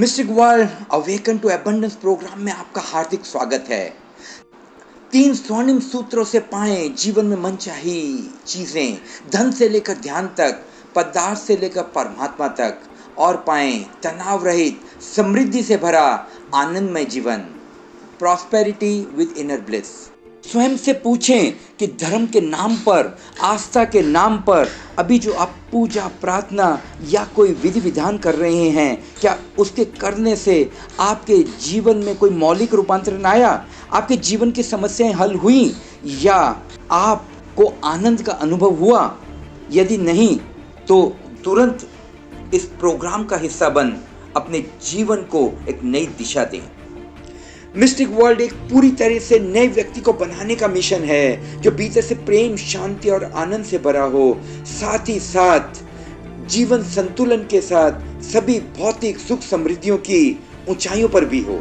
Mistake world awaken to abundance program में आपका हार्दिक स्वागत है। 3 स्वर्णिम सूत्रों से पाएं जीवन में मनचाही चीजें, धन से लेकर ध्यान तक, पदार्थ से लेकर परमात्मा तक, और पाएं तनाव रहित, समृद्धि से भरा आनंदमय जीवन। Prosperity with inner bliss. स्वयं से पूछें कि धर्म के नाम पर, आस्था के नाम पर अभी जो आप पूजा, प्रार्थना या कोई विधि विधान कर रहे हैं, क्या उसके करने से आपके जीवन में कोई मौलिक रूपांतरण आया? आपके जीवन की समस्याएं हल हुई या आपको आनंद का अनुभव हुआ? यदि नहीं तो तुरंत इस प्रोग्राम का हिस्सा बन अपने जीवन को एक नई दिशा दें। मिस्टिक वर्ल्ड एक पूरी तरह से नए व्यक्ति को बनाने का मिशन है जो भीतर से प्रेम, शांति और आनंद से भरा हो, साथ ही साथ जीवन संतुलन के साथ सभी भौतिक सुख समृद्धियों की ऊंचाइयों पर भी हो।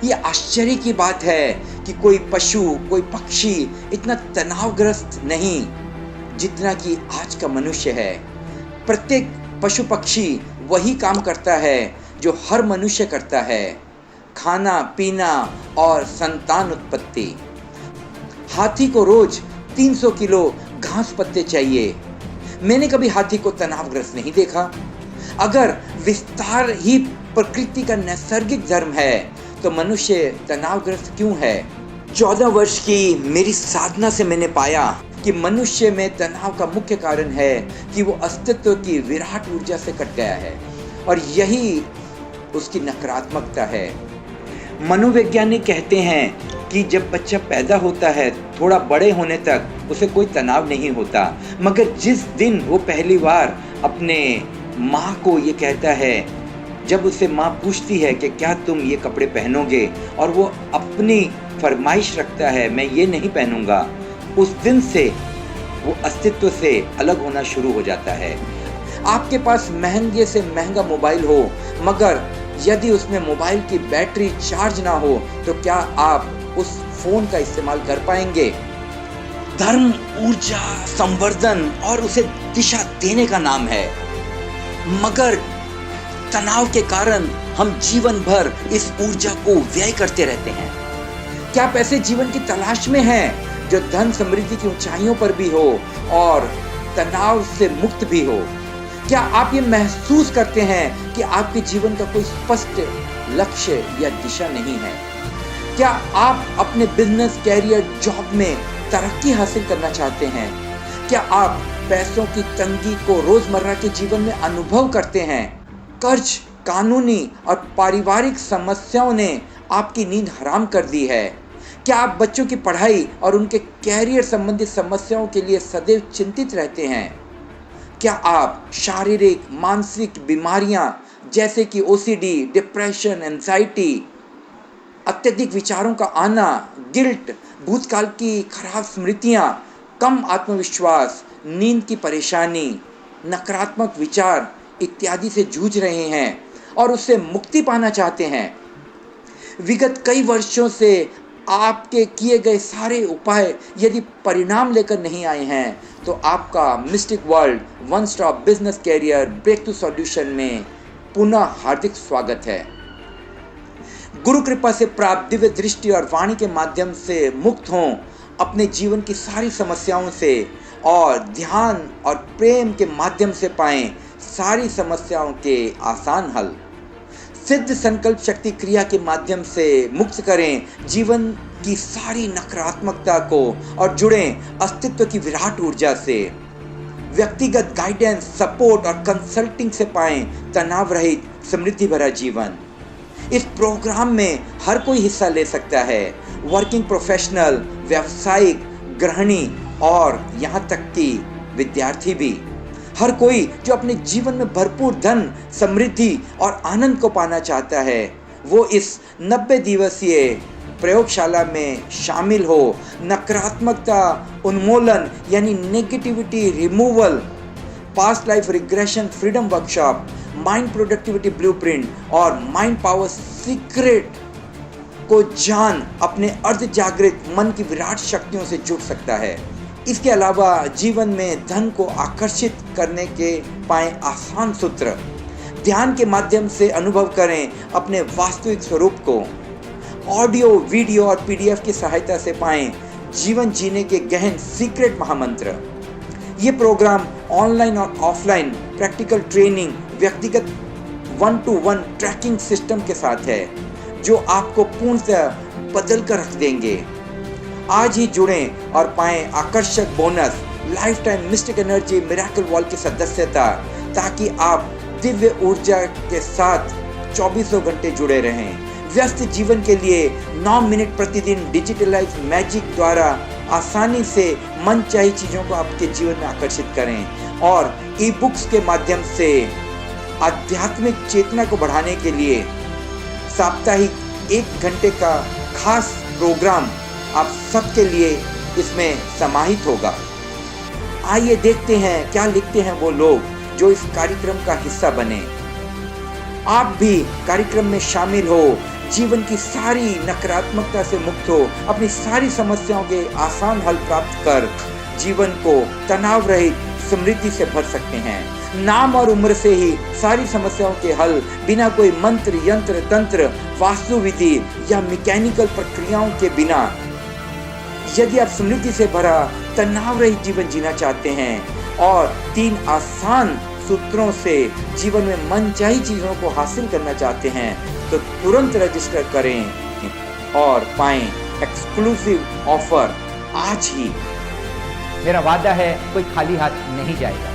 यह आश्चर्य की बात है कि कोई पशु, कोई पक्षी इतना तनावग्रस्त नहीं जितना कि आज का मनुष्य है। प्रत्येक पशु पक्षी वही काम करता है जो हर मनुष्य करता है, खाना पीना और संतान उत्पत्ति। हाथी को रोज 300 किलो घास पत्ते चाहिए। मैंने कभी हाथी को तनावग्रस्त नहीं देखा। अगर विस्तार ही प्रकृति का नैसर्गिक धर्म है तो मनुष्य तनावग्रस्त क्यों है? 14 वर्ष की मेरी साधना से मैंने पाया कि मनुष्य में तनाव का मुख्य कारण है कि वो अस्तित्व की विराट ऊर्जा से कट गया है, और यही उसकी नकारात्मकता है। मनोवैज्ञानिक कहते हैं कि जब बच्चा पैदा होता है, थोड़ा बड़े होने तक उसे कोई तनाव नहीं होता, मगर जिस दिन वो पहली बार अपने माँ को ये कहता है, जब उसे माँ पूछती है कि क्या तुम ये कपड़े पहनोगे, और वो अपनी फरमाइश रखता है मैं ये नहीं पहनूंगा, उस दिन से वो अस्तित्व से अलग होना शुरू हो जाता है। आपके पास महंगे से महंगा मोबाइल हो, मगर यदि उसमें मोबाइल की बैटरी चार्ज ना हो तो क्या आप उस फोन का इस्तेमाल कर पाएंगे? धर्म ऊर्जा, संवर्धन और उसे दिशा देने का नाम है, मगर तनाव के कारण हम जीवन भर इस ऊर्जा को व्यय करते रहते हैं। क्या आप ऐसे जीवन की तलाश में हैं जो धन समृद्धि की ऊंचाइयों पर भी हो और तनाव से मुक्त भी हो? क्या आप ये महसूस करते हैं कि आपके जीवन का कोई स्पष्ट लक्ष्य या दिशा नहीं है? क्या आप अपने बिजनेस, कैरियर, जॉब में तरक्की हासिल करना चाहते हैं? क्या आप पैसों की तंगी को रोजमर्रा के जीवन में अनुभव करते हैं? कर्ज, कानूनी और पारिवारिक समस्याओं ने आपकी नींद हराम कर दी है। क्या आप बच्चों की पढ़ाई और उनके कैरियर संबंधित समस्याओं के लिए सदैव चिंतित रहते हैं? क्या आप शारीरिक, मानसिक बीमारियां जैसे कि ओसीडी, डिप्रेशन, एंजाइटी, अत्यधिक विचारों का आना, गिल्ट, भूतकाल की खराब स्मृतियां, कम आत्मविश्वास, नींद की परेशानी, नकारात्मक विचार इत्यादि से जूझ रहे हैं और उससे मुक्ति पाना चाहते हैं? विगत कई वर्षों से आपके किए गए सारे उपाय यदि परिणाम लेकर नहीं आए हैं तो आपका mystic world one stop business career breakthrough solution में पुनः हार्दिक स्वागत है। गुरु कृपा से प्राप्त दिव्य दृष्टि और वाणी के माध्यम से मुक्त हों अपने जीवन की सारी समस्याओं से, और ध्यान और प्रेम के माध्यम से पाएं सारी समस्याओं के आसान हल। सिद्ध संकल्प शक्ति क्रिया के माध्यम से मुक्त करें जीवन की सारी नकारात्मकता को और जुड़ें अस्तित्व की विराट ऊर्जा से। व्यक्तिगत गाइडेंस, सपोर्ट और कंसल्टिंग से पाएं तनाव रहित, समृद्धि भरा जीवन। इस प्रोग्राम में हर कोई हिस्सा ले सकता है, वर्किंग प्रोफेशनल, व्यावसायिक, गृहिणी और यहाँ तक कि विद्यार्थी भी। हर कोई जो अपने जीवन में भरपूर धन, समृद्धि और आनंद को पाना चाहता है, वो इस 90 दिवसीय प्रयोगशाला में शामिल हो। नकारात्मकता उन्मूलन यानी negativity removal, past life regression freedom workshop, mind productivity blueprint और माइंड पावर सीक्रेट को जान अपने अर्ध जागृत मन की विराट शक्तियों से जुड़ सकता है। इसके अलावा जीवन में धन को आकर्षित करने के पाएं आसान सूत्र, ध्यान के माध्यम से अनुभव करें अपने वास्तविक स्वरूप को। ऑडियो, वीडियो और पीडीएफ की सहायता से पाएं जीवन जीने के गहन सीक्रेट महामंत्र। ये प्रोग्राम ऑनलाइन और ऑफलाइन प्रैक्टिकल ट्रेनिंग, व्यक्तिगत 1-to-1 ट्रैकिंग सिस्टम के साथ है, जो आपको पूर्णतः बदल कर रख देंगे। आज ही जुड़ें और पाएं आकर्षक bonus, life time mistake energy miracle wall की सदस्यता, ताकि आप दिव्य ऊर्जा के साथ 24 घंटे जुड़े रहें। व्यस्त जीवन के लिए 9 मिनट प्रतिदिन डिजिटलाइज मैजिक द्वारा आसानी से मनचाही चीजों को आपके जीवन में आकर्षित करें, और ई बुक्स के माध्यम से आध्यात्मिक चेतना को बढ़ाने के लिए साप्ताहिक 1 घंटे का खास प्रोग्राम आप सबके लिए इसमें समाहित होगा। आइए देखते हैं क्या लिखते हैं वो लोग जो इस कार्यक्रम का हिस्सा बने। आप भी कार्यक्रम में शामिल हो, जीवन की सारी नकारात्मकता से मुक्त हो, अपनी सारी समस्याओं के आसान हल प्राप्त कर जीवन को तनाव रहित समृद्धि से भर सकते हैं। नाम और उम्र से ही सारी समस्याओं के हल, बिना कोई मंत्र, यंत्र, तंत्र, वास्तु विधि या मैकेनिकल प्रक्रियाओं के बिना। यदि आप समृद्धि से भरा तनाव रहित जीवन जीना चाहते हैं और 3 आसान सूत्रों से जीवन में मनचाही चीजों को हासिल करना चाहते हैं, तो तुरंत रजिस्टर करें और पाएं एक्सक्लूसिव ऑफर आज ही। मेरा वादा है, कोई खाली हाथ नहीं जाएगा।